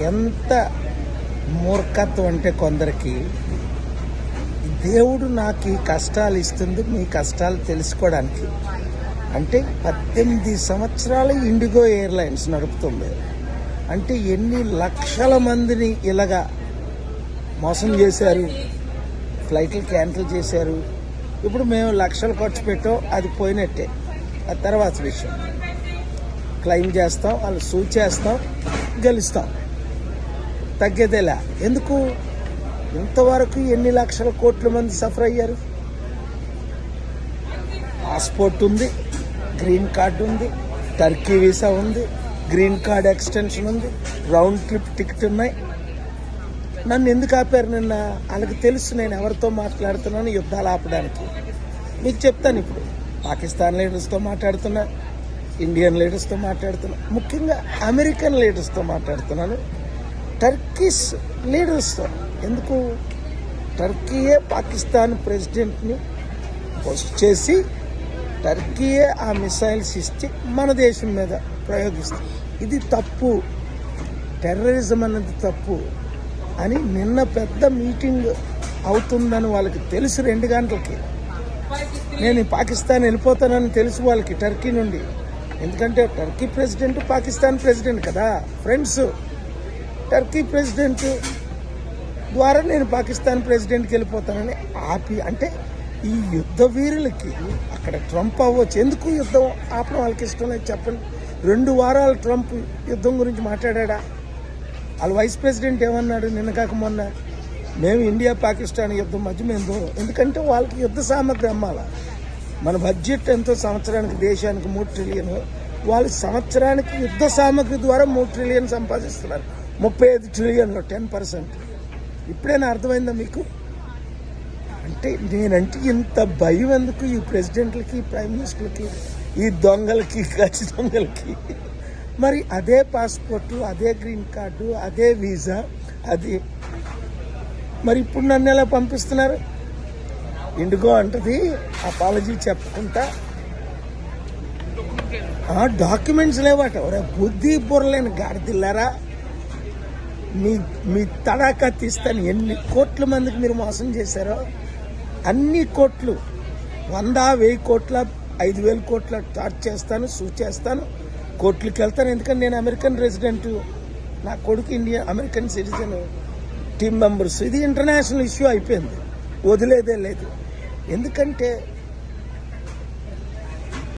ఎంత మూర్ఖత్వం అంటే కొందరికి, దేవుడు నాకు ఈ కష్టాలు ఇస్తుంది మీ కష్టాలు తెలుసుకోవడానికి. అంటే 18 సంవత్సరాలు ఇండిగో ఎయిర్లైన్స్ నడుపుతుంది. అంటే ఎన్ని లక్షల మందిని ఇలాగా మోసం చేశారు, ఫ్లైట్లు క్యాన్సిల్ చేశారు. ఇప్పుడు మేము లక్షలు ఖర్చు పెట్టాం, అది పోయినట్టే. ఆ తర్వాత విషయం క్లెయిమ్ చేస్తాం, వాళ్ళు సూట్ చేస్తాం, గెలుస్తాం, తగ్గేదేలా. ఎందుకు ఇంతవరకు ఎన్ని లక్షల కోట్ల మంది సఫర్ అయ్యారు? పాస్పోర్ట్ ఉంది, గ్రీన్ కార్డు ఉంది, టర్కీ వీసా ఉంది, గ్రీన్ కార్డ్ ఎక్స్టెన్షన్ ఉంది, రౌండ్ ట్రిప్ టికెట్ ఉన్నాయి. నన్ను ఎందుకు ఆపారు నిన్న? వాళ్ళకి తెలుసు నేను ఎవరితో మాట్లాడుతున్నాను యుద్ధాలు ఆపడానికి. మీకు చెప్తాను. ఇప్పుడు పాకిస్తాన్ లీడర్స్తో మాట్లాడుతున్నా, ఇండియన్ లీడర్స్తో మాట్లాడుతున్నా, ముఖ్యంగా అమెరికన్ లీడర్స్తో మాట్లాడుతున్నాను, టర్కీస్ లీడర్స్తో. ఎందుకు? టర్కీయే పాకిస్తాన్ ప్రెసిడెంట్ని పోస్ట్ చేసి టర్కీయే ఆ మిసైల్స్ ఇచ్చి మన దేశం మీద ప్రయోగిస్తుంది. ఇది తప్పు, టెర్రరిజం అన్నది తప్పు అని నిన్న పెద్ద మీటింగ్ అవుతుందని వాళ్ళకి తెలుసు. 2 గంటలకి నేను పాకిస్తాన్ వెళ్ళిపోతానని తెలుసు వాళ్ళకి, టర్కీ నుండి. ఎందుకంటే టర్కీ ప్రెసిడెంట్ పాకిస్తాన్ ప్రెసిడెంట్ కదా, ఫ్రెండ్స్. టర్కీ ప్రెసిడెంట్ ద్వారా నేను పాకిస్తాన్ ప్రెసిడెంట్కి వెళ్ళిపోతానని ఆపి, అంటే ఈ యుద్ధ వీరులకి అక్కడ ట్రంప్ అవ్వచ్చు. ఎందుకు యుద్ధం ఆపడం వాళ్ళకి ఇష్టం లేదు చెప్పండి? 2 వారాలు ట్రంప్ యుద్ధం గురించి మాట్లాడా? వాళ్ళ వైస్ ప్రెసిడెంట్ ఏమన్నాడు నిన్న కాక మొన్న? మేము ఇండియా పాకిస్తాన్ యుద్ధం మధ్య మేము దూరం. ఎందుకంటే వాళ్ళకి యుద్ధ సామగ్రి అమ్మాల. మన బడ్జెట్ ఎంతో సంవత్సరానికి దేశానికి 3 ట్రిలియన్, వాళ్ళు సంవత్సరానికి యుద్ధ సామగ్రి ద్వారా 3 ట్రిలియన్ సంపాదిస్తున్నారు. 35 ట్రిలియన్లో 10%. ఇప్పుడైనా అర్థమైందా మీకు? అంటే నేనంటే ఇంత భయం ఎందుకు ఈ ప్రెసిడెంట్లకి, ప్రైమ్ మినిస్టర్లకి, ఈ దొంగలకి, గచ్చి దొంగలకి? మరి అదే పాస్పోర్టు, అదే గ్రీన్ కార్డు, అదే వీసా, అది మరి ఇప్పుడు నన్ను ఎలా పంపిస్తున్నారు? ఇండిగో అంటది అపాలజీ చెప్పుకుంటా, డాక్యుమెంట్స్ లేవట. బుద్ధి బుర్రలేని గాడిదిల్లారా, మీ తడాకా తీస్తాను. ఎన్ని కోట్ల మందికి మీరు మోసం చేశారో, అన్ని కోట్లు, 100, 1000 కోట్ల, 5000 కోట్ల చార్జ్ చేస్తాను, సూట్ చేస్తాను, కోర్టులకు వెళ్తాను. ఎందుకంటే నేను అమెరికన్ రెసిడెంట్, నా కొడుకు అమెరికన్ సిటిజన్, టీమ్ మెంబర్స్. ఇది ఇంటర్నేషనల్ ఇష్యూ అయిపోయింది, వదిలేదే లేదు. ఎందుకంటే